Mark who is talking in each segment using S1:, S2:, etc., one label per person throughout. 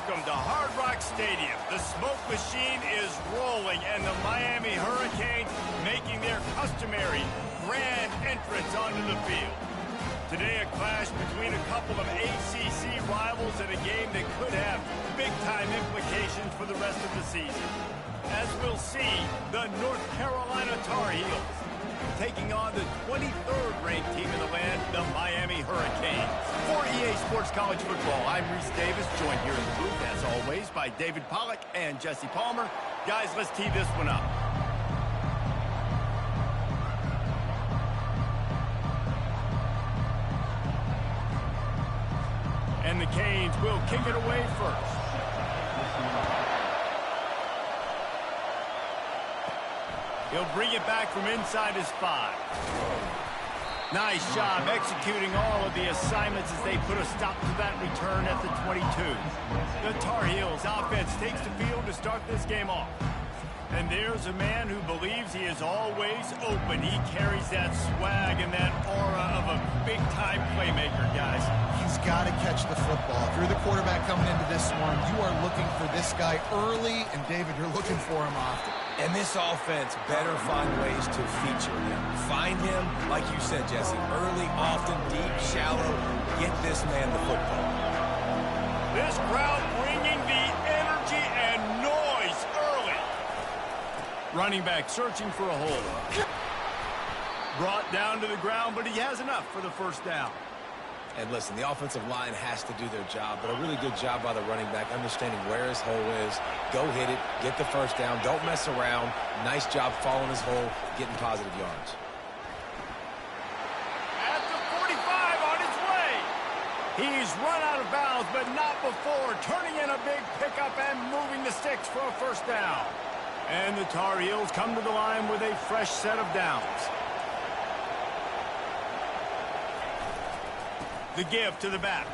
S1: Welcome to Hard Rock Stadium. The smoke machine is rolling, and the Miami Hurricanes making their customary grand entrance onto the field. Today, a clash between a couple of ACC rivals in a game that could have big-time implications for the rest of the season. As we'll see, the North Carolina Tar Heels taking on the 23rd ranked team in the land, the Miami Hurricanes. For EA Sports College Football, I'm Reese Davis, joined here in the booth, as always, by David Pollack and Jesse Palmer. Guys, let's tee this one up. And the Canes will kick it away first. He'll bring it back from inside his 5. Nice job executing all of the assignments as they put a stop to that return at the 22. The Tar Heels offense takes the field to start this game off. And there's a man who believes he is always open. He carries that swag and that aura of a big-time playmaker, guys.
S2: He's got to catch the football. If you're the quarterback coming into this one, you are looking for this guy early, and David, you're looking for him often.
S3: And this offense better find ways to feature him. Find him, like you said, Jesse, early, often, deep, shallow. Get this man the football.
S1: This crowd bringing the energy and noise early. Running back searching for a hole. Brought down to the ground, but he has enough for the first down.
S3: And listen, the offensive line has to do their job, but a really good job by the running back understanding where his hole is. Go hit it, get the first down, don't mess around. Nice job following his hole, getting positive yards.
S1: At the 45 on his way. He's run out of bounds, but not before turning in a big pickup and moving the sticks for a first down. And the Tar Heels come to the line with a fresh set of downs. The give to the back.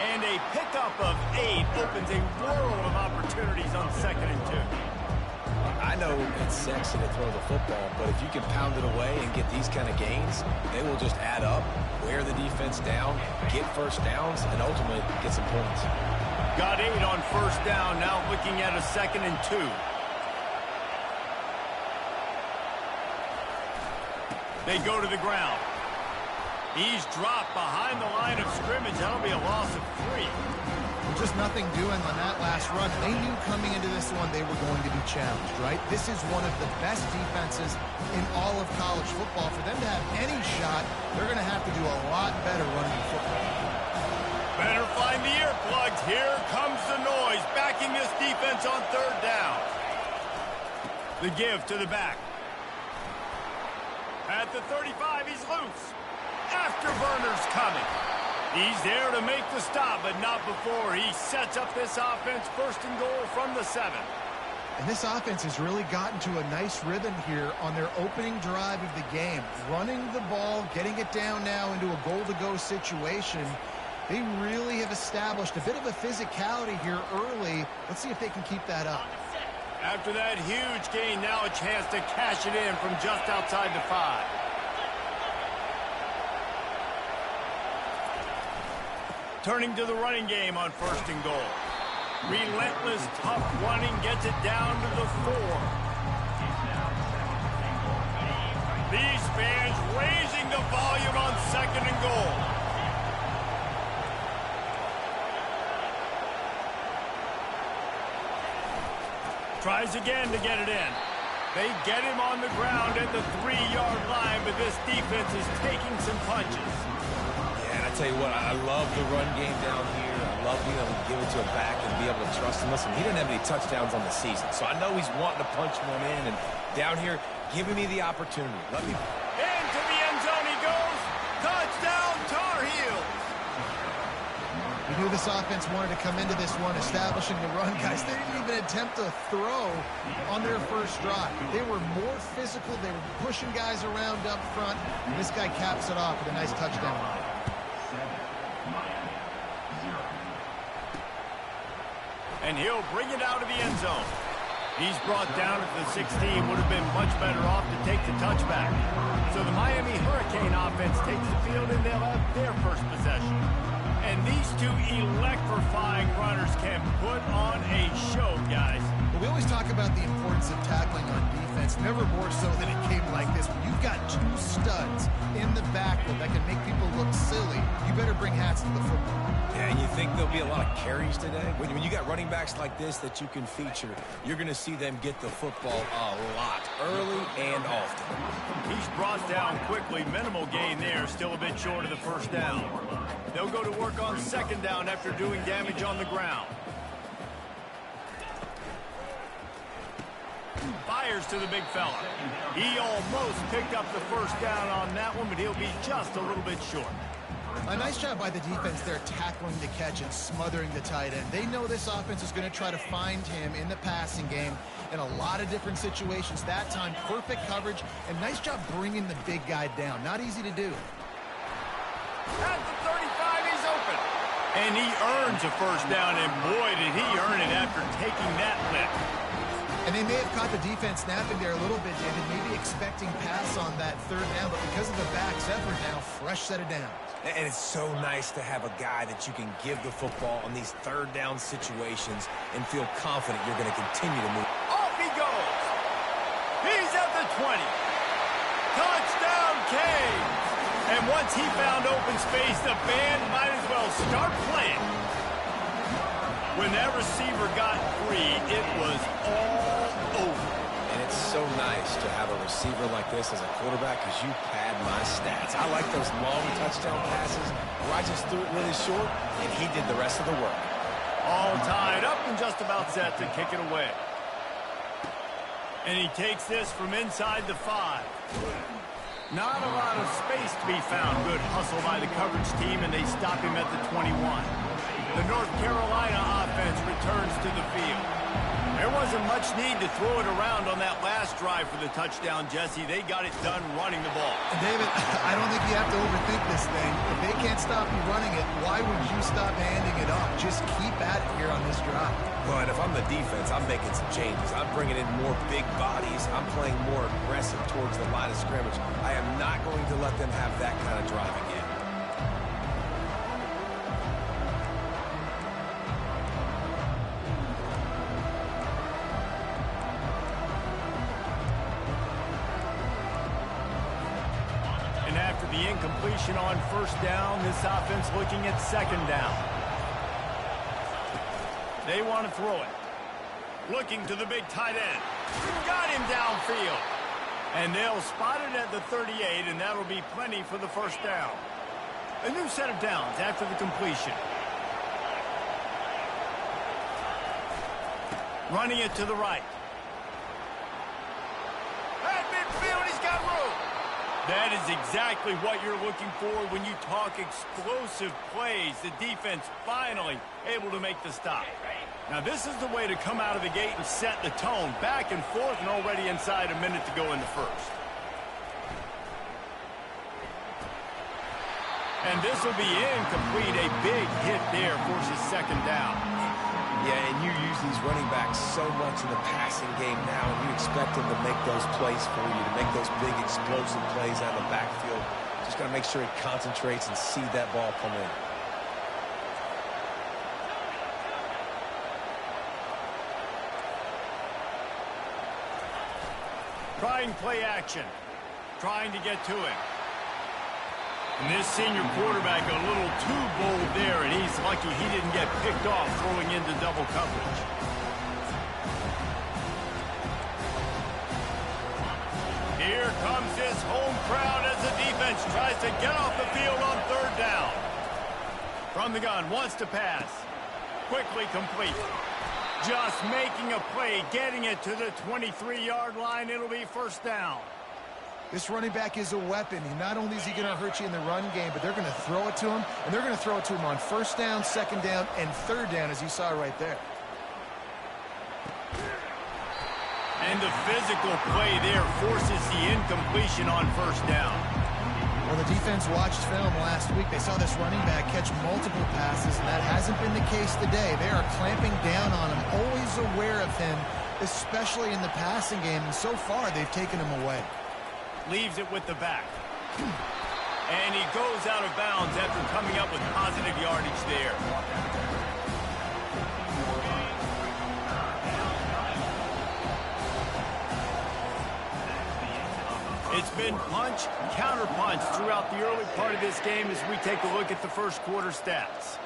S1: And a pickup of 8 opens a world of opportunities on 2nd and 2.
S3: I know it's sexy to throw the football, but if you can pound it away and get these kind of gains, they will just add up, wear the defense down, get first downs, and ultimately get some points.
S1: Got 8 on first down, now looking at a 2nd and 2. They go to the ground. He's dropped behind the line of scrimmage. That'll be a loss of 3.
S2: Just nothing doing on that last run. They knew coming into this one they were going to be challenged, right? This is one of the best defenses in all of college football. For them to have any shot, they're going to have to do a lot better running the football.
S1: Better find the earplugs. Here comes the noise, backing this defense on 3rd down. The give to the back. At the 35, he's loose. Afterburner's coming. He's there to make the stop, but not before he sets up this offense 1st and goal from the 7.
S2: And this offense has really gotten to a nice rhythm here on their opening drive of the game. Running the ball, getting it down now into a goal-to-go situation. They really have established a bit of a physicality here early. Let's see if they can keep that up.
S1: After that huge gain, now a chance to cash it in from just outside the 5. Turning to the running game on 1st and goal. Relentless, tough running gets it down to the 4. These fans raising the volume on 2nd and goal. Tries again to get it in. They get him on the ground at the 3-yard line, but this defense is taking some punches.
S3: And I tell you what, I love the run game down here. I love being able to give it to a back and be able to trust him. Listen, he didn't have any touchdowns on the season, so I know he's wanting to punch one in. And down here, giving me the opportunity. Let me...
S1: Into the end zone he goes. Touchdown, Tar Heels.
S2: We knew this offense wanted to come into this one establishing the run. Guys, they didn't even attempt to throw on their first drive. They were more physical. They were pushing guys around up front. And this guy caps it off with a nice touchdown.
S1: And he'll bring it out of the end zone. He's brought down at the 16. Would have been much better off to take the touchback. So the Miami Hurricane offense takes the field, and they'll have their first possession. And these two electrifying runners can put on a show, guys.
S2: We always talk about the importance of tackling on defense, never more so than it came like this. When you've got two studs in the backfield that can make people look silly, you better bring hats to the football.
S3: Yeah, and you think there'll be a lot of carries today? When you got running backs like this that you can feature, you're going to see them get the football a lot, early and often.
S1: He's brought down quickly. Minimal gain there, still a bit short of the first down. They'll go to work on second down after doing damage on the ground. Fires to the big fella. He almost picked up the first down on that one, but he'll be just a little bit short.
S2: A nice job by the defense there, tackling the catch and smothering the tight end. They know this offense is going to try to find him in the passing game in a lot of different situations. That time, perfect coverage, and nice job bringing the big guy down. Not easy to do.
S1: At the 35, he's open. And he earns a first down, and boy, did he earn it after taking that lick.
S2: And they may have caught the defense snapping there a little bit, David, maybe expecting pass on that third down, but because of the back's effort now, fresh set of downs.
S3: And it's so nice to have a guy that you can give the football on these third down situations and feel confident you're going to continue to move.
S1: Off he goes. He's at the 20. Touchdown, Kane. And once he found open space, the band might as well start playing. When that receiver got free, it was all over.
S3: And it's so nice to have a receiver like this as a quarterback because you pad my stats. I like those long touchdown passes where I just threw it really short, and he did the rest of the work.
S1: All tied up and just about set to kick it away. And he takes this from inside the 5. Not a lot of space to be found. Good hustle by the coverage team, and they stop him at the 21. The North Carolina offense returns to the field. There wasn't much need to throw it around on that last drive for the touchdown, Jesse. They got it done running the ball.
S2: David, I don't think you have to overthink this thing. If they can't stop you running it, why would you stop handing it off? Just keep at it here on this drive.
S3: But if I'm the defense, I'm making some changes. I'm bringing in more big bodies. I'm playing more aggressive towards the line of scrimmage. I am not going to let them have that kind of drive again.
S1: And after the incompletion on first down, this offense looking at second down. They want to throw it. Looking to the big tight end. Got him downfield. And they'll spot it at the 38, and that'll be plenty for the first down. A new set of downs after the completion. Running it to the right. At midfield, he's got room. That is exactly what you're looking for when you talk explosive plays. The defense finally able to make the stop. Now, this is the way to come out of the gate and set the tone. Back and forth and already inside a minute to go in the first. And this will be incomplete. A big hit there forces second down.
S3: Yeah, and you use these running backs so much in the passing game now, and you expect them to make those plays for you, to make those big explosive plays out of the backfield. Just got to make sure he concentrates and see that ball come in.
S1: Trying play action. Trying to get to him. And this senior quarterback a little too bold there, and he's lucky he didn't get picked off throwing into double coverage. Here comes his home crowd as the defense tries to get off the field on third down. From the gun, wants to pass. Quickly complete. Just making a play, getting it to the 23-yard line. It'll be first down.
S2: This running back is a weapon. Not only is he going to hurt you in the run game, but they're going to throw it to him, and they're going to throw it to him on first down, second down, and third down, as you saw right there.
S1: And the physical play there forces the incompletion on first down.
S2: Well, the defense watched film last week. They saw this running back catch multiple passes, and that hasn't been the case today. They are clamping down on him, always aware of him, especially in the passing game, and so far they've taken him away.
S1: Leaves it with the back. And he goes out of bounds after coming up with positive yardage there. It's been punch, counter-punch throughout the early part of this game as we take a look at the first quarter stats.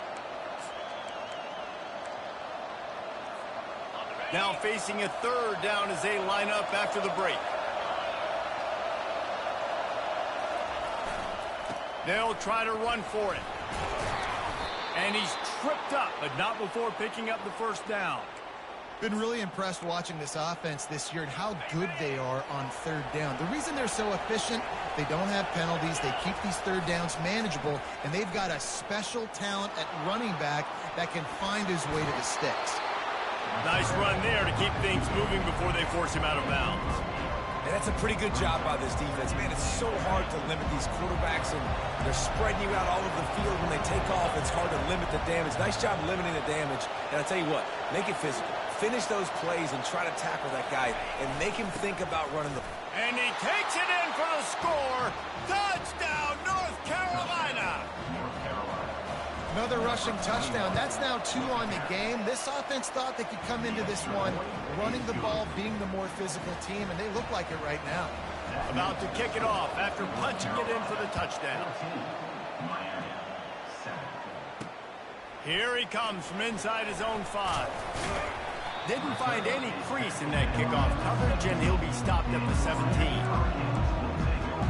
S1: Now facing a third down as they line up after the break. They'll try to run for it. And he's tripped up, but not before picking up the first down.
S2: Been really impressed watching this offense this year and how good they are on third down. The reason they're so efficient, they don't have penalties, they keep these third downs manageable, and they've got a special talent at running back that can find his way to the sticks.
S1: Nice run there to keep things moving before they force him out of bounds.
S3: And that's a pretty good job by this defense. Man, it's so hard to limit these quarterbacks, and they're spreading you out all over the field. When they take off, it's hard to limit the damage. Nice job limiting the damage. And I tell you what, make it physical. Finish those plays and try to tackle that guy and make him think about running the...
S1: And he takes it in for the score. Touchdown, North Carolina.
S2: Another rushing touchdown. That's now 2 on the game. This offense thought they could come into this one running the ball, being the more physical team, and they look like it right now.
S1: About to kick it off after punching it in for the touchdown. Here he comes from inside his own 5. Didn't find any crease in that kickoff coverage, and he'll be stopped at the 17.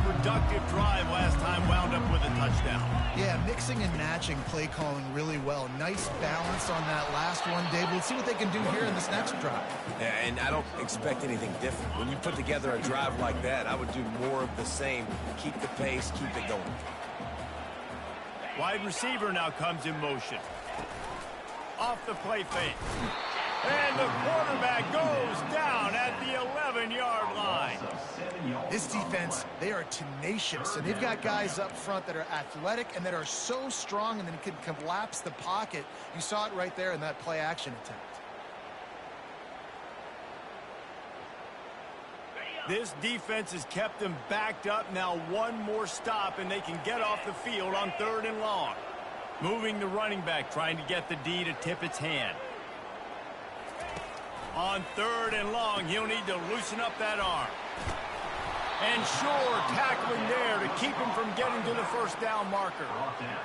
S1: Productive drive last time, wound up with a touchdown.
S2: Yeah, mixing and matching play calling really well. Nice balance on that last one, Dave. We'll see what they can do here in this next drive.
S3: Yeah, and I don't expect anything different. When you put together a drive like that, I would do more of the same. Keep the pace, keep it going.
S1: Wide receiver now comes in motion. Off the play fake. And the quarterback goes down at the 11-yard line.
S2: This defense, they are tenacious, and they've got guys up front that are athletic and that are so strong and then can collapse the pocket. You saw it right there in that play-action attempt.
S1: This defense has kept them backed up. Now one more stop, and they can get off the field on 3rd and long. Moving the running back, trying to get the D to tip its hand. On 3rd and long, he'll need to loosen up that arm. And sure, tackling there to keep him from getting to the first down marker.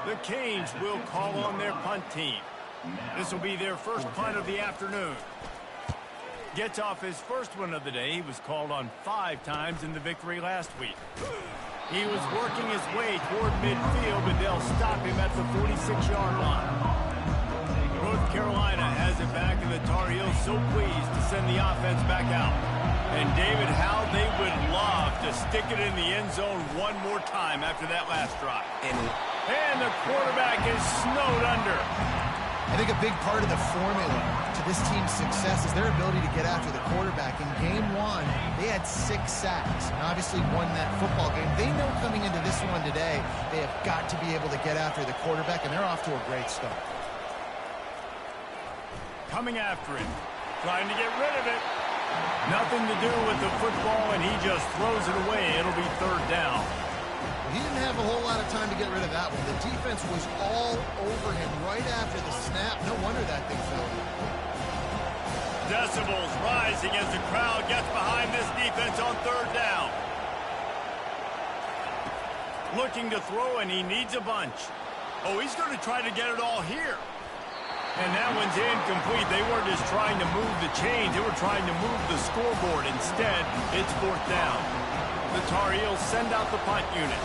S1: The Canes will call on their punt team. This will be their first punt of the afternoon. Gets off his first one of the day. He was called on 5 times in the victory last week. He was working his way toward midfield, but they'll stop him at the 46-yard line. North Carolina has it back, and the Tar Heels so pleased to send the offense back out. And David, how they would love to stick it in the end zone one more time after that last drive. And the quarterback is snowed under.
S2: I think a big part of the formula to this team's success is their ability to get after the quarterback. In game 1, they had 6 sacks and obviously won that football game. They know coming into this one today, they have got to be able to get after the quarterback, and they're off to a great start.
S1: Coming after him, trying to get rid of it. Nothing to do with the football, and he just throws it away. It'll be 3rd down.
S2: He didn't have a whole lot of time to get rid of that one. The defense was all over him right after the snap. No wonder that thing fell.
S1: Decibels rising as the crowd gets behind this defense on 3rd down. Looking to throw, and he needs a bunch. Oh, he's going to try to get it all here. And that one's incomplete. They weren't just trying to move the chains. They were trying to move the scoreboard. Instead, it's 4th down. The Tar Heels send out the punt unit.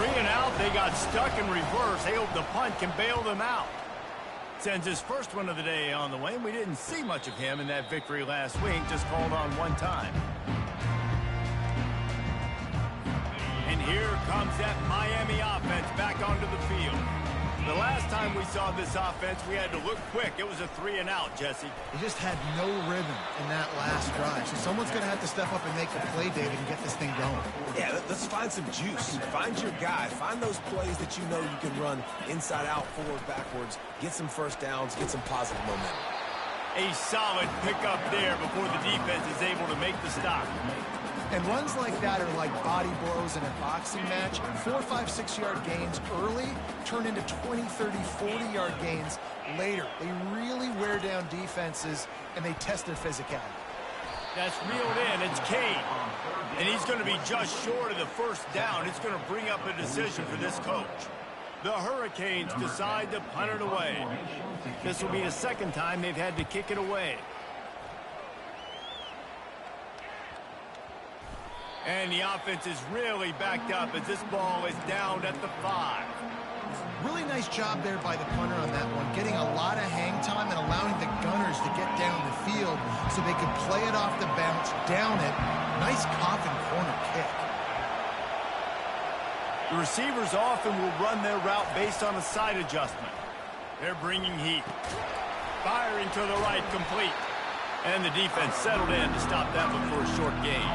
S1: 3 and out. They got stuck in reverse. They hope the punt can bail them out. Sends his first one of the day on the way. We didn't see much of him in that victory last week. Just called on 1 time. And here comes that Miami offense back onto the field. The last time we saw this offense, we had to look quick. It was a 3 and out, Jesse.
S2: He just had no rhythm in that last drive. So someone's going to have to step up and make the play, David, and get this thing going.
S3: Yeah, let's find some juice. Find your guy. Find those plays that you know you can run inside out, forward, backwards. Get some first downs. Get some positive momentum.
S1: A solid pickup there before the defense is able to make the stop.
S2: And runs like that are like body blows in a boxing match. 4, 5, 6-yard gains early turn into 20, 30, 40-yard gains later. They really wear down defenses, and they test their physicality.
S1: That's reeled in. It's Kane. And he's going to be just short of the first down. It's going to bring up a decision for this coach. The Hurricanes decide to punt it away. This will be the second time they've had to kick it away. And the offense is really backed up as this ball is down at the 5.
S2: Really nice job there by the punter on that one, getting a lot of hang time and allowing the Gunners to get down the field so they could play it off the bounce, down it. Nice coffin corner kick.
S1: The receivers often will run their route based on a side adjustment. They're bringing heat. Firing to the right, complete. And the defense settled in to stop that one for a short gain.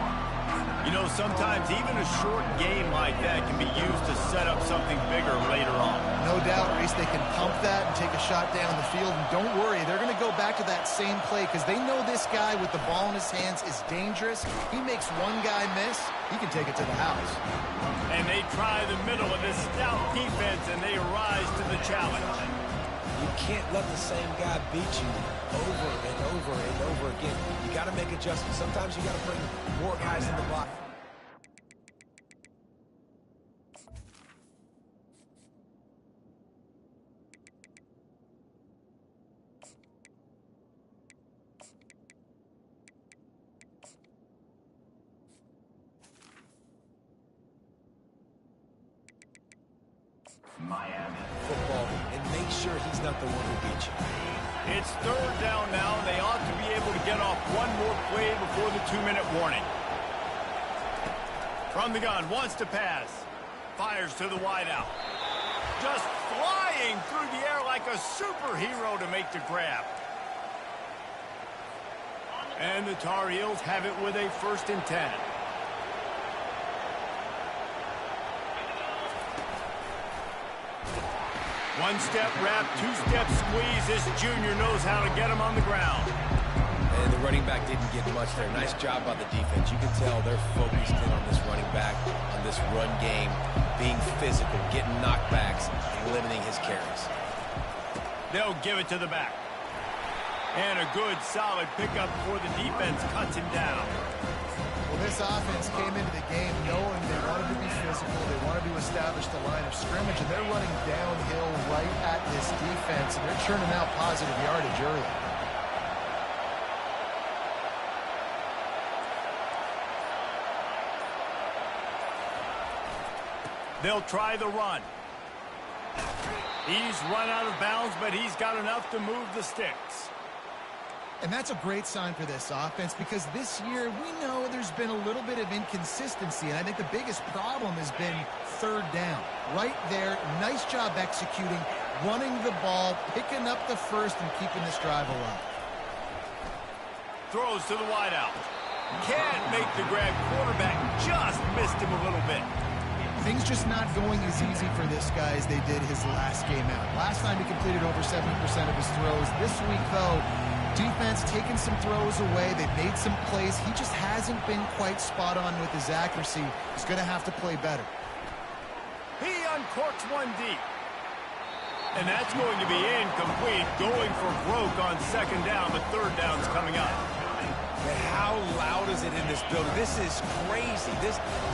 S1: You know, sometimes even a short game like that can be used to set up something bigger later on.
S2: No doubt, Reese, they can pump that and take a shot down the field. And don't worry, they're going to go back to that same play because they know this guy with the ball in his hands is dangerous. He makes one guy miss, he can take it to the house.
S1: And they try the middle of this stout defense, and they rise to the challenge.
S3: You can't let the same guy beat you over and over and over again. You got to make adjustments. Sometimes you got to bring more guys in the block.
S4: Miami
S3: Football, and make sure he's not the one who beat you.
S1: It's third down now. They ought to be able to get off one more play before the 2-minute warning. From the gun, wants to pass. Fires to the wideout. Just flying through the air like a superhero to make the grab. And the Tar Heels have it with a 1st and 10. One-step wrap, two-step squeeze. This junior knows how to get him on the ground.
S3: And the running back didn't get much there. Nice job by the defense. You can tell they're focused in on this running back, on this run game, being physical, getting knockbacks, and limiting his carries.
S1: They'll give it to the back. And a good, solid pickup before the defense cuts him down.
S2: Well, this offense came into the game knowing they wanted to be physical, they wanted to establish the line of scrimmage, and they're running downhill right at this defense, and they're churning out positive yardage early.
S1: They'll try the run. He's run out of bounds, but he's got enough to move the sticks.
S2: And that's a great sign for this offense because this year we know there's been a little bit of inconsistency, and I think the biggest problem has been third down. Right there, nice job executing, running the ball, picking up the first, and keeping this drive alive.
S1: Throws to the wideout. Can't make the grab. Quarterback just missed him a little bit.
S2: Things just not going as easy for this guy as they did his last game out. Last time he completed over 70% of his throws. This week, though, defense taking some throws away. They've made some plays. He just hasn't been quite spot on with his accuracy. He's going to have to play better.
S1: He uncorks one deep. And that's going to be incomplete. Going for broke on 2nd down, but 3rd down's coming up.
S3: And how loud is it in this building? This is crazy.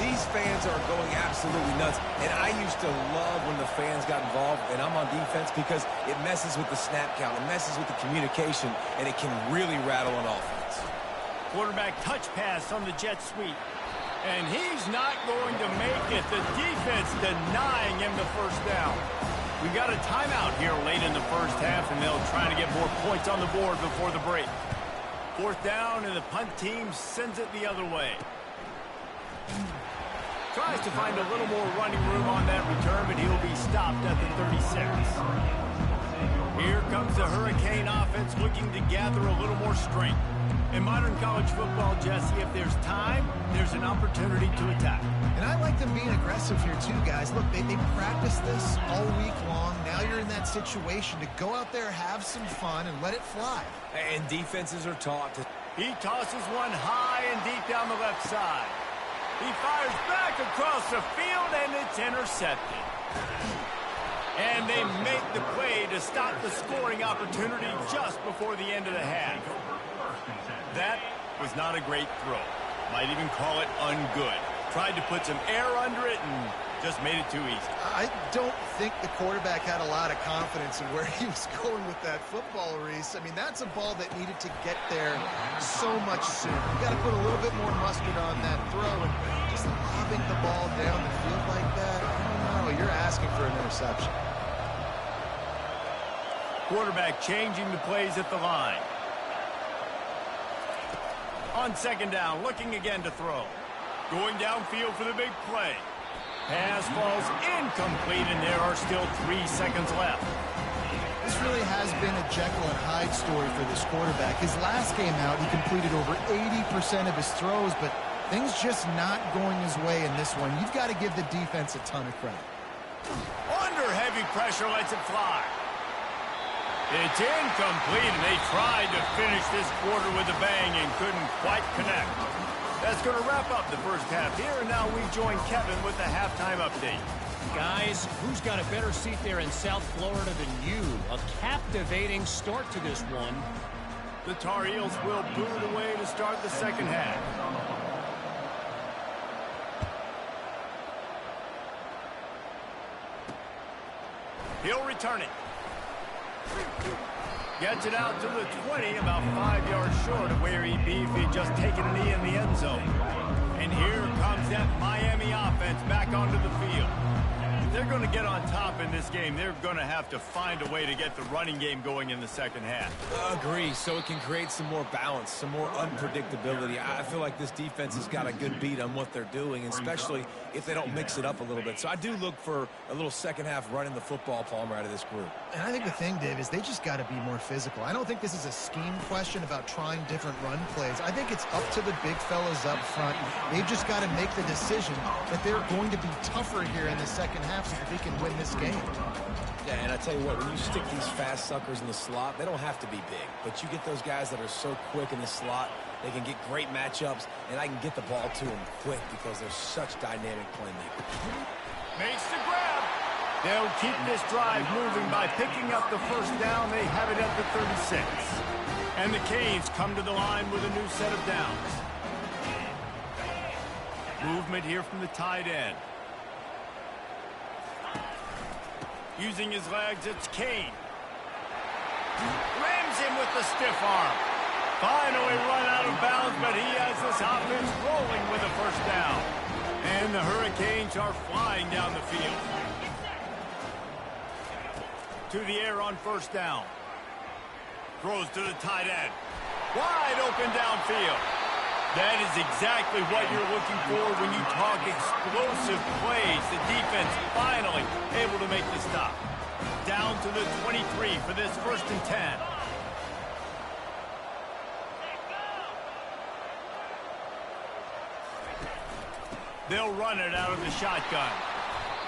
S3: These fans are going absolutely nuts. And I used to love when the fans got involved, and I'm on defense because it messes with the snap count. It messes with the communication, and it can really rattle an offense.
S1: Quarterback touch pass on the jet sweep. And he's not going to make it. The defense denying him the 1st down. We've got a timeout here late in the 1st half, and they'll try to get more points on the board before the break. 4th down, and the punt team sends it the other way. Tries to find a little more running room on that return, but he'll be stopped at the 36. Here comes the Hurricane offense looking to gather a little more strength. In modern college football, Jesse, if there's time, there's an opportunity to attack.
S2: And I like them being aggressive here too, guys. Look, they practiced this all week long. Now you're in that situation to go out there, have some fun, and let it fly.
S3: And defenses are taught to...
S1: He tosses one high and deep down the left side. He fires back across the field, and it's intercepted. And they make the play to stop the scoring opportunity just before the end of the half. That was not a great throw. Might even call it ungood. Tried to put some air under it and just made it too easy.
S2: I don't think the quarterback had a lot of confidence in where he was going with that football, Reese. I mean, that's a ball that needed to get there so much sooner. You got to put a little bit more mustard on that throw, and just lobbing the ball down the field like that, I don't know. You're asking for an interception.
S1: Quarterback changing the plays at the line. On second down, looking again to throw. Going downfield for the big play. Pass falls incomplete, and there are still 3 seconds left.
S2: This really has been a Jekyll and Hyde story for this quarterback. His last game out, he completed over 80% of his throws, but things just not going his way in this one. You've got to give the defense a ton of credit.
S1: Under heavy pressure, lets it fly. It's incomplete, and they tried to finish this quarter with a bang and couldn't quite connect. That's going to wrap up the first half here, and now we join Kevin with the halftime update.
S4: Guys, who's got a better seat there in South Florida than you? A captivating start to this one.
S1: The Tar Heels will boot it away to start the second half. He'll return it. Gets it out to the 20, about 5 yards short of where he'd be if he'd just taken a knee in the end zone. And here comes that Miami offense back onto the field. If they're going to get on top in this game, they're going to have to find a way to get the running game going in the second half.
S3: Agree, so it can create some more balance, some more unpredictability. I feel like this defense has got a good beat on what they're doing, especially if they don't mix it up a little bit. So I do look for a little second half running the football Palmer out of this group.
S2: And I think the thing, Dave, is they just got to be more physical. I don't think this is a scheme question about trying different run plays. I think it's up to the big fellas up front. They've just got to make the decision that they're going to be tougher here in the second half so that they can win this game.
S3: Yeah, and I tell you what, when you stick these fast suckers in the slot, they don't have to be big. But you get those guys that are so quick in the slot, they can get great matchups, and I can get the ball to them quick because they're such dynamic playmakers.
S1: Makes the grab. They'll keep this drive moving by picking up the first down. They have it at the 36. And the Canes come to the line with a new set of downs. Movement here from the tight end. Using his legs, it's Kane. Rams him with the stiff arm. Finally run out of bounds, but he has this offense rolling with a first down. And the Hurricanes are flying down the field. To the air on first down. Throws to the tight end. Wide open downfield. That is exactly what you're looking for when you talk explosive plays. The defense finally able to make the stop. Down to the 23 for this 1st and 10. They'll run it out of the shotgun.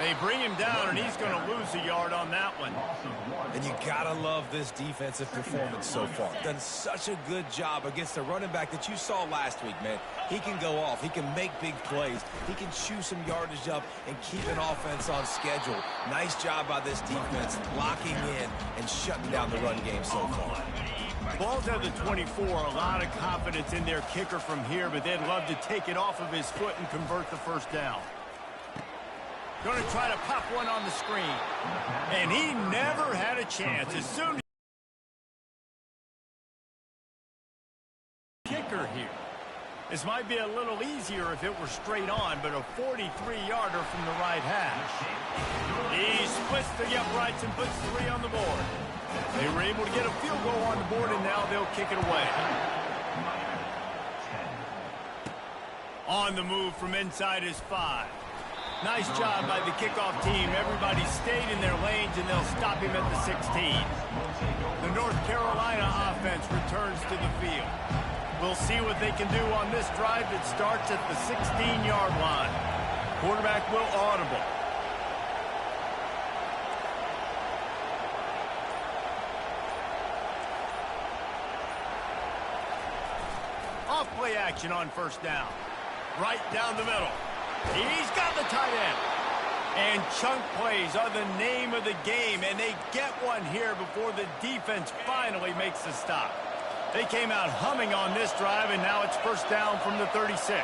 S1: They bring him down, and he's going to lose a yard on that one.
S3: And you got to love this defensive performance so far. Done such a good job against the running back that you saw last week, man. He can go off. He can make big plays. He can chew some yardage up and keep an offense on schedule. Nice job by this defense locking in and shutting down the run game so far.
S1: Ball's at the 24. A lot of confidence in their kicker from here, but they'd love to take it off of his foot and convert the first down. Going to try to pop one on the screen. And he never had a chance. As soon as kicker here. This might be a little easier if it were straight on, but a 43-yarder from the right hash. He splits the uprights and puts 3 on the board. They were able to get a field goal on the board, and now they'll kick it away. On the move from inside his 5. Nice job by the kickoff team. Everybody stayed in their lanes, and they'll stop him at the 16. The North Carolina offense returns to the field. We'll see what they can do on this drive that starts at the 16-yard line. Quarterback will audible. Off play action on first down. right down the middle. He's got the tight end. And chunk plays are the name of the game, and they get one here before the defense finally makes the stop. They came out humming on this drive, and now it's first down from the 36.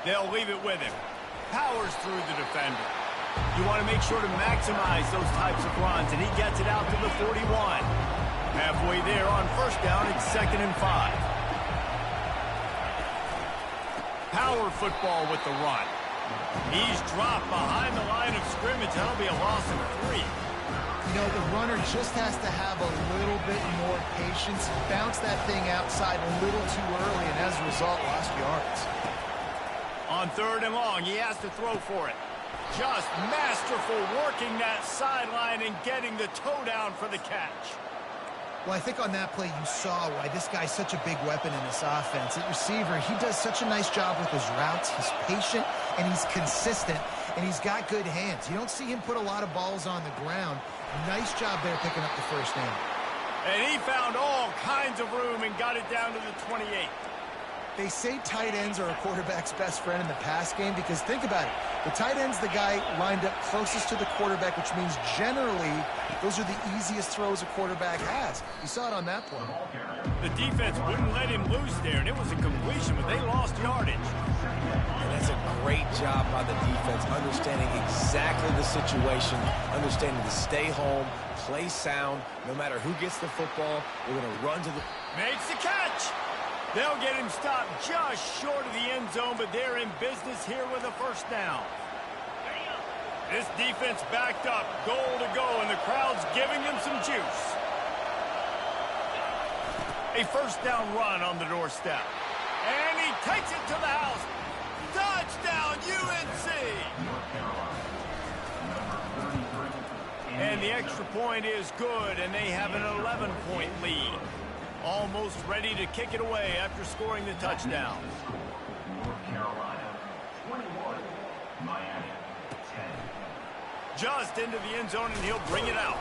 S1: They'll leave it with him. Powers through the defender. You want to make sure to maximize those types of runs, and he gets it out to the 41. Halfway there on first down, it's 2nd and 5. Power football with the run. He's dropped behind the line of scrimmage. That'll be a loss of 3.
S2: You know, the runner just has to have a little bit more patience. Bounce that thing outside a little too early, and as a result, lost yards.
S1: On 3rd and long, he has to throw for it. Just masterful working that sideline and getting the toe down for the catch.
S2: Well, I think on that play you saw why this guy's such a big weapon in this offense. At receiver, he does such a nice job with his routes. He's patient, and he's consistent, and he's got good hands. You don't see him put a lot of balls on the ground. Nice job there picking up the first down.
S1: And he found all kinds of room and got it down to the 28.
S2: They say tight ends are a quarterback's best friend in the pass game because think about it. The tight end's the guy lined up closest to the quarterback, which means generally those are the easiest throws a quarterback has. You saw it on that play.
S1: The defense wouldn't let him loose there, and it was a completion, but they lost yardage.
S3: And that's a great job by the defense, understanding exactly the situation, understanding to stay home, play sound. No matter who gets the football, we're going to run to the...
S1: Makes the catch! They'll get him stopped just short of the end zone, but they're in business here with a first down. This defense backed up, goal to go, and the crowd's giving them some juice. A first down run on the doorstep. And he takes it to the house. Touchdown, UNC! And the extra point is good, and they have an 11-point lead. Almost ready to kick it away after scoring the touchdown.
S5: North Carolina, 21, Miami, 10.
S1: Just into the end zone, and he'll bring it out.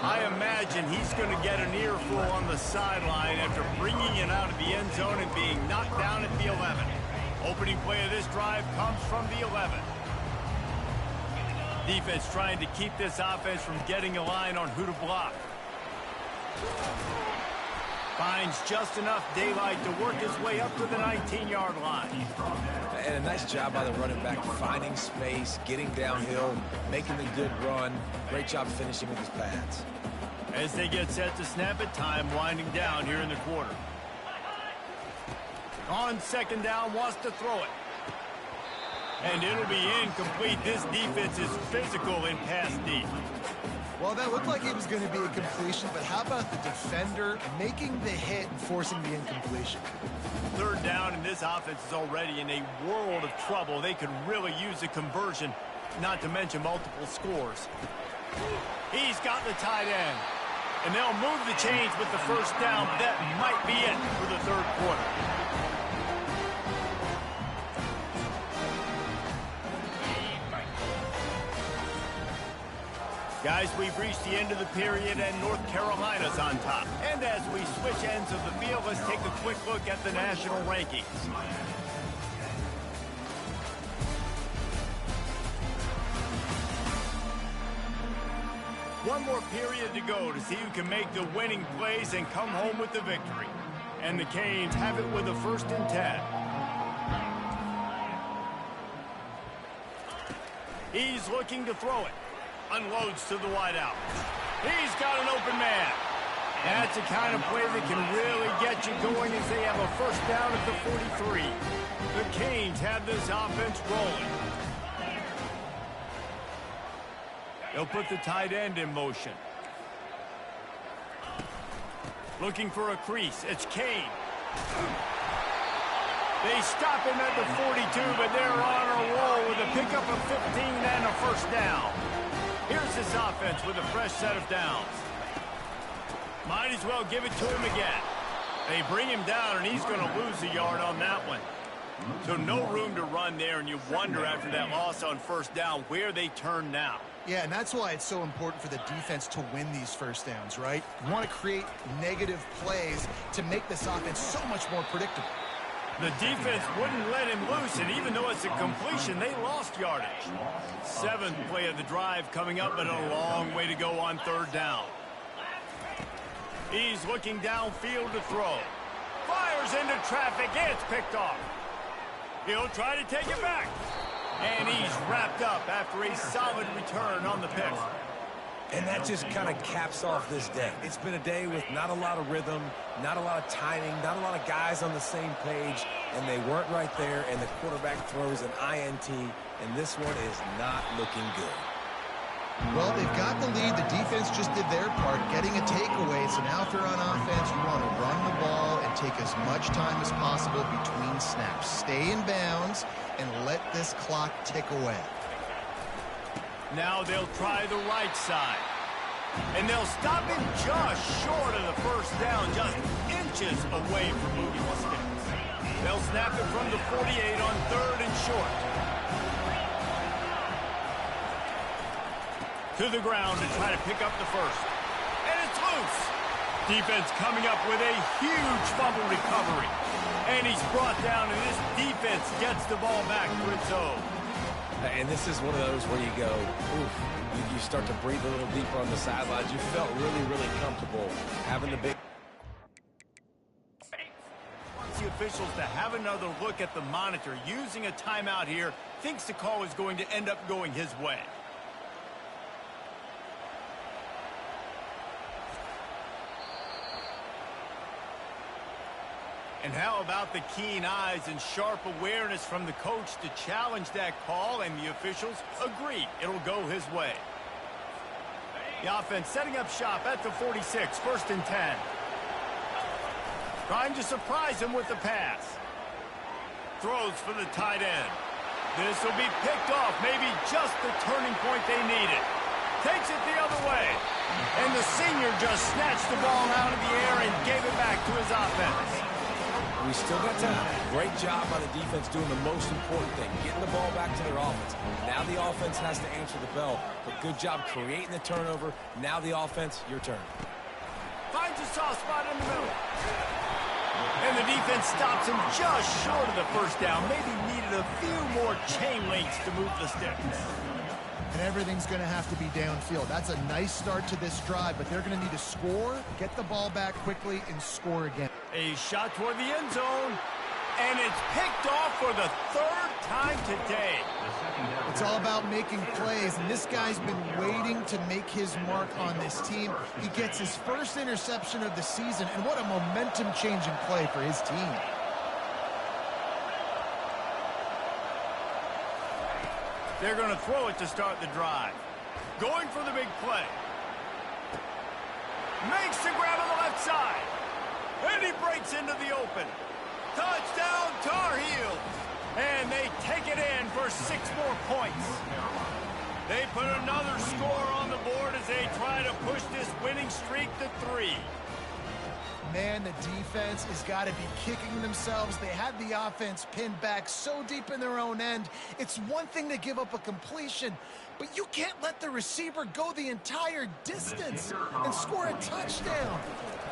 S1: I imagine he's going to get an earful on the sideline after bringing it out of the end zone and being knocked down at the 11. Opening play of this drive comes from the 11. Defense trying to keep this offense from getting a line on who to block. Finds just enough daylight to work his way up to the 19-yard line.
S3: And a nice job by the running back, finding space, getting downhill, making a good run. Great job finishing with his pads.
S1: As they get set to snap it, time winding down here in the quarter. On 2nd down, wants to throw it. And it'll be incomplete. This defense is physical in pass deep.
S2: Well, that looked like it was going to be a completion, but how about the defender making the hit and forcing the incompletion?
S1: 3rd down, and this offense is already in a world of trouble. They could really use a conversion, not to mention multiple scores. He's got the tight end, and they'll move the chains with the first down, but that might be it for the 3rd quarter. Guys, we've reached the end of the period, and North Carolina's on top. And as we switch ends of the field, let's take a quick look at the national rankings. One more period to go to see who can make the winning plays and come home with the victory. And the Canes have it with a 1st and 10. He's looking to throw it. Unloads to the wideout. He's got an open man. That's the kind of play that can really get you going as they have a first down at the 43. The Canes have this offense rolling. They'll put the tight end in motion. Looking for a crease. It's Kane. They stop him at the 42, but they're on a roll with a pickup of 15 and a first down. Here's this offense with a fresh set of downs. Might as well give it to him again. They bring him down, and he's going to lose a yard on that one. So no room to run there, and you wonder after that loss on first down where they turn now.
S2: Yeah, and that's why it's so important for the defense to win these first downs, right? You want to create negative plays to make this offense so much more predictable.
S1: The defense wouldn't let him loose, and even though it's a completion, they lost yardage. 7th play of the drive coming up, but a long way to go on 3rd down. He's looking downfield to throw. Fires into traffic, and it's picked off. He'll try to take it back. And he's wrapped up after a solid return on the pick.
S3: And that just kind of caps off this day. It's been a day with not a lot of rhythm, not a lot of timing, not a lot of guys on the same page, and they weren't right there, and the quarterback throws an INT, and this one is not looking good.
S2: Well, they've got the lead. The defense just did their part, getting a takeaway. So now if they're on offense, you want to run the ball and take as much time as possible between snaps. Stay in bounds and let this clock tick away.
S1: Now they'll try the right side. And they'll stop him just short of the 1st down, just inches away from moving the sticks. They'll snap it from the 48 on 3rd and short. To the ground to try to pick up the 1st. And it's loose. Defense coming up with a huge fumble recovery. And he's brought down, and this defense gets the ball back for its own.
S3: And this is one of those where you go, oof, you start to breathe a little deeper on the sidelines. You felt really, really comfortable having the big...
S1: Wants the officials to have another look at the monitor. Using a timeout here, thinks the call is going to end up going his way. And how about the keen eyes and sharp awareness from the coach to challenge that call, and the officials agreed it'll go his way. The offense setting up shop at the 46, 1st and 10. Trying to surprise him with the pass. Throws for the tight end. This will be picked off, maybe just the turning point they needed. Takes it the other way. And the senior just snatched the ball out of the air and gave it back to his offense.
S3: We still got time. Great job by the defense doing the most important thing, getting the ball back to their offense. Now the offense has to answer the bell, but good job creating the turnover. Now the offense, your turn.
S1: Finds a soft spot in the middle. And the defense stops him just short of the 1st down. Maybe needed a few more chain links to move the sticks.
S2: And everything's going to have to be downfield. That's a nice start to this drive, but they're going to need to score, get the ball back quickly, and score again.
S1: A shot toward the end zone, and it's picked off for the 3rd time today.
S2: It's all about making plays, and this guy's been waiting to make his mark on this team. He gets his 1st interception of the season, and what a momentum-changing play for his team.
S1: They're going to throw it to start the drive. Going for the big play. Makes the grab on the left side. And he breaks into the open. Touchdown, Tar Heels. And they take it in for 6 more points. They put another score on the board as they try to push this winning streak to 3.
S2: Man, the defense has got to be kicking themselves. They had the offense pinned back so deep in their own end. It's one thing to give up a completion, but you can't let the receiver go the entire distance and score a touchdown.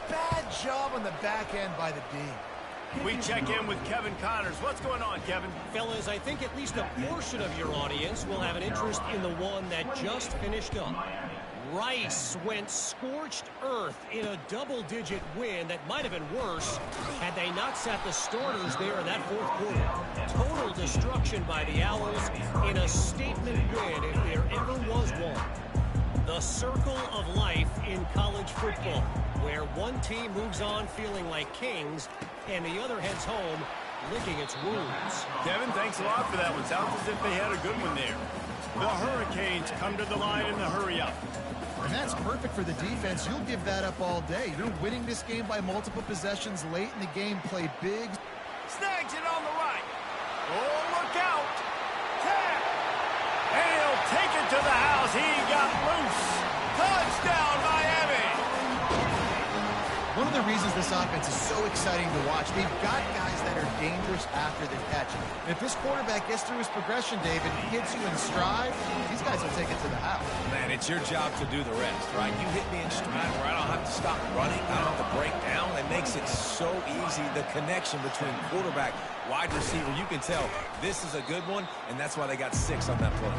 S2: Bad job on the back end by the D.
S1: We check in with Kevin Connors. What's going on, Kevin?
S4: Fellas, I think at least a portion of your audience will have an interest in the one that just finished up. Rice went scorched earth in a double-digit win that might have been worse had they not sat the starters there in that 4th quarter. Total destruction by the Owls in a statement win if there ever was one. The circle of life in college football, where one team moves on feeling like kings and the other heads home licking its wounds.
S1: Kevin, thanks a lot for that one. Sounds as if they had a good one there. The Hurricanes come to the line in the hurry-up.
S2: And that's perfect for the defense. You'll give that up all day. You're winning this game by multiple possessions late in the game. Play big.
S1: Snags it on the right. Oh, look out. Tap. And he'll take it to the house. He got loose. Touchdown, Miami.
S2: One one of the reasons this offense is so exciting to watch, they've got guys that are dangerous after the catch. And if this quarterback gets through his progression, David, hits you in stride, these guys will take it to the house.
S3: Man, it's your job to do the rest, right? You hit me in stride where I don't have to stop running, I don't have to break down. It makes it so easy, the connection between quarterback, wide receiver. You can tell this is a good one, and that's why they got 6 on that play.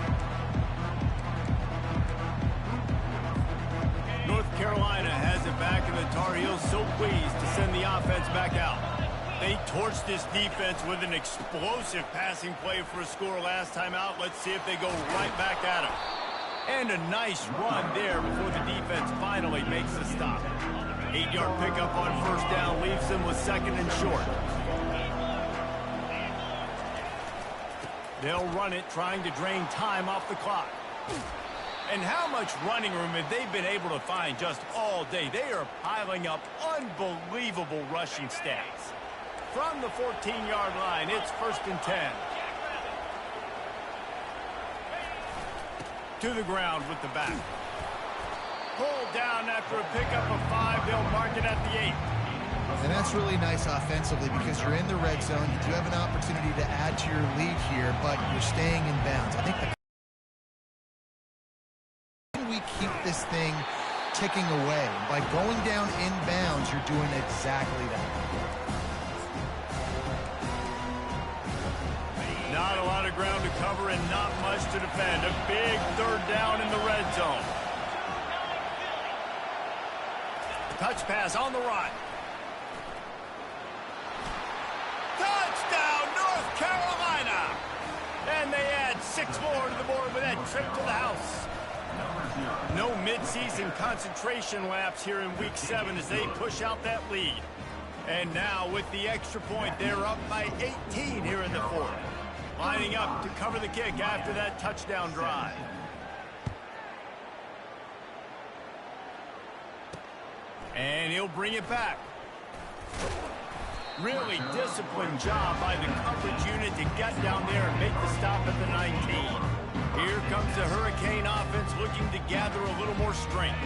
S1: North Carolina has it back, and the Tar Heels so pleased to send the offense back out. They torched this defense with an explosive passing play for a score last time out. Let's see if they go right back at them. And a nice run there before the defense finally makes the stop. 8-yard pickup on first down leaves them with 2nd and short. They'll run it, trying to drain time off the clock. And how much running room have they been able to find just all day? They are piling up unbelievable rushing stats. From the 14-yard line, it's 1st and 10. To the ground with the back. Pulled down after a pickup of 5. They'll mark it at the 8.
S2: And that's really nice offensively because you're in the red zone. You do have an opportunity to add to your lead here, but you're staying in bounds. I think we keep this thing ticking away. By going down in bounds, you're doing exactly that.
S1: Not a lot of ground to cover and not much to defend. A big 3rd down in the red zone. Touch pass on the run. Touchdown, North Carolina! And they add 6 more to the board with that trip to the house. No midseason concentration laps here in Week 7 as they push out that lead. And now with the extra point, they're up by 18 here in the 4th. Lining up to cover the kick after that touchdown drive. And he'll bring it back. Really disciplined job by the coverage unit to get down there and make the stop at the 19. Here comes the Hurricane offense looking to gather a little more strength.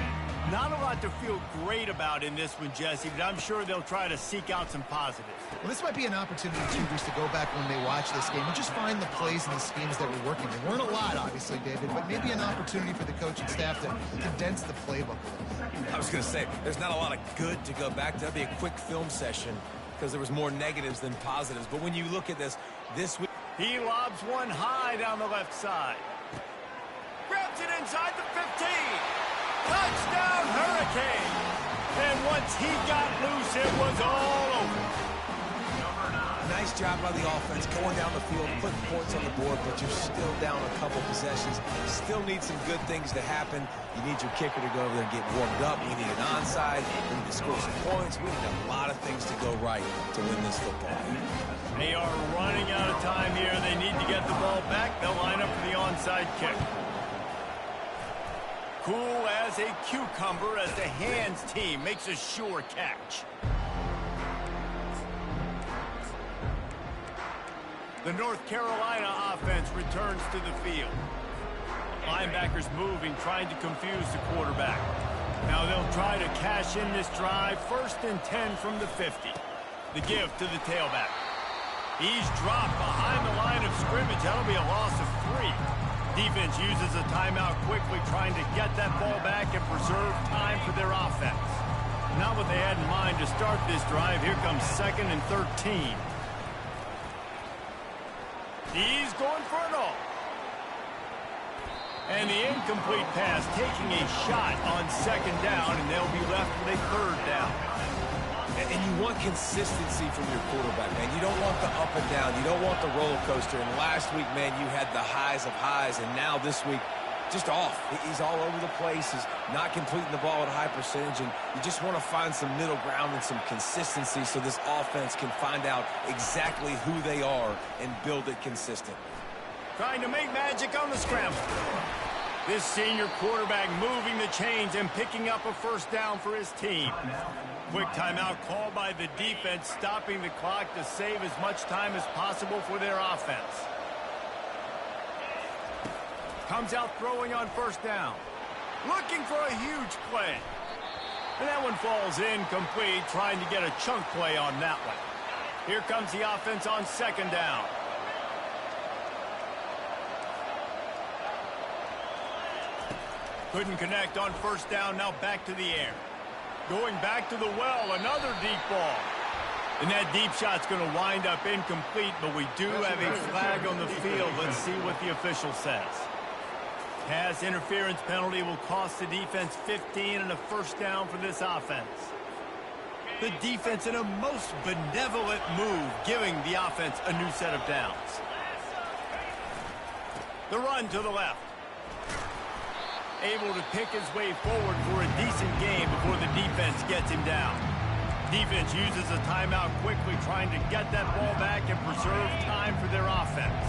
S1: Not a lot to feel great about in this one, Jesse, but I'm sure they'll try to seek out some positives.
S2: Well, this might be an opportunity, too, just to go back when they watch this game and just find the plays and the schemes that were working. There weren't a lot, obviously, David, but maybe an opportunity for the coaching staff to condense the playbook a little.
S3: I was going to say, there's not a lot of good to go back. That'd be a quick film session because there was more negatives than positives. But when you look at this week...
S1: He lobs one high down the left side. Grabs it inside the 15. Touchdown, Hurricane. And once he got loose, it was all over.
S3: Nice job by the offense going down the field, putting points on the board, but you're still down a couple possessions. Still need some good things to happen. You need your kicker to go over there and get warmed up. We need an onside. We need to score some points. We need a lot of things to go right to win this football game.
S1: They are running out of time here. They need to get the ball back. They'll line up for the onside kick. Cool as a cucumber as the hands team makes a sure catch. The North Carolina offense returns to the field. Linebackers moving, trying to confuse the quarterback. Now they'll try to cash in this drive. 1st and 10 from the 50. The give to the tailback. He's dropped behind the line of scrimmage. That'll be a loss of 3. Defense uses a timeout quickly, trying to get that ball back and preserve time for their offense. Not what they had in mind to start this drive. Here comes 2nd and 13. He's going for it all. And the incomplete pass taking a shot on 2nd down, and they'll be left with a 3rd down.
S3: And you want consistency from your quarterback, man. You don't want the up and down. You don't want the roller coaster. And last week, man, you had the highs of highs, and now this week, just off. He's all over the place. He's not completing the ball at a high percentage, and you just want to find some middle ground and some consistency so this offense can find out exactly who they are and build it consistent.
S1: Trying to make magic on the scramble. This senior quarterback moving the chains and picking up a 1st down for his team. Quick timeout called by the defense, stopping the clock to save as much time as possible for their offense. Comes out throwing on 1st down. Looking for a huge play. And that one falls incomplete, trying to get a chunk play on that one. Here comes the offense on second down. Couldn't connect on first down, now back to the air. Going back to the well, another deep ball. And that deep shot's going to wind up incomplete, but we do have a flag on the field. Let's see what the official says. Pass interference penalty will cost the defense 15 and a first down for this offense. The defense in a most benevolent move, giving the offense a new set of downs. The run to the left. Able to pick his way forward for a decent game before the defense gets him down. Defense uses a timeout quickly, trying to get that ball back and preserve time for their offense.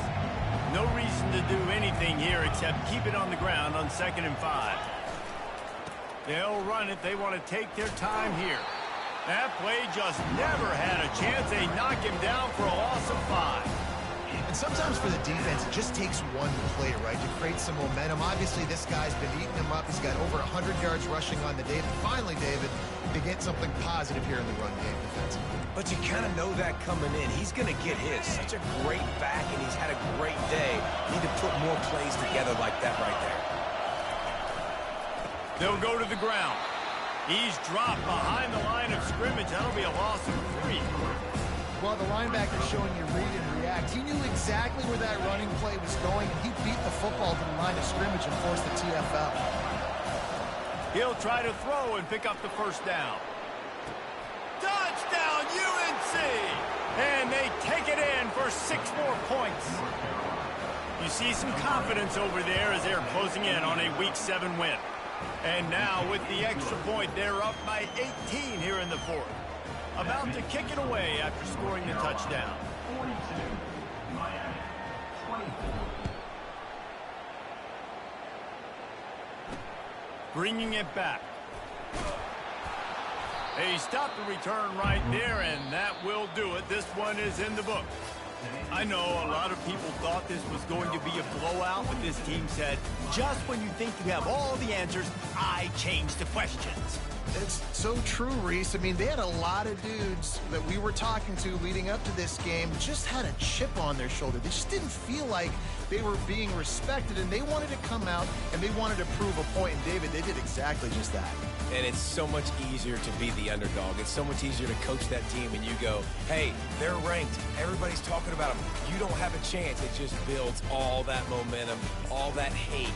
S1: No reason to do anything here except keep it on the ground on 2nd and 5. They'll run it. They want to take their time here. That play just never had a chance. They knock him down for a loss of 5.
S2: And sometimes for the defense, it just takes one play, right, to create some momentum. Obviously, this guy's been eating them up. He's got over 100 yards rushing on the day. But finally, David, to get something positive here in the run game defensively.
S3: But you kind of know that coming in. He's going to get his. Such a great back, and he's had a great day. Need to put more plays together like that right there.
S1: They'll go to the ground. He's dropped behind the line of scrimmage. That'll be a loss of 3.
S2: Well, the linebacker showing you read and react. He knew exactly where that running play was going, and he beat the football to the line of scrimmage and forced the TFL.
S1: He'll try to throw and pick up the first down. Touchdown, UNC! And they take it in for 6 more points. You see some confidence over there as they're closing in on a Week 7 win. And now with the extra point, they're up by 18 here in the 4th. About to kick it away after scoring the touchdown.
S5: 42, Miami, 24.
S1: Bringing it back. They stopped the return right there, and that will do it. This one is in the book. I know a lot of people thought this was going to be a blowout, but this team said, just when you think you have all the answers, I change the questions.
S2: It's so true, Reese. I mean, they had a lot of dudes that we were talking to leading up to this game just had a chip on their shoulder. They just didn't feel like they were being respected, and they wanted to come out, and they wanted to prove a point. And, David, they did exactly just that.
S3: And it's so much easier to be the underdog. It's so much easier to coach that team, and you go, hey, they're ranked. Everybody's talking about them. You don't have a chance. It just builds all that momentum, all that hate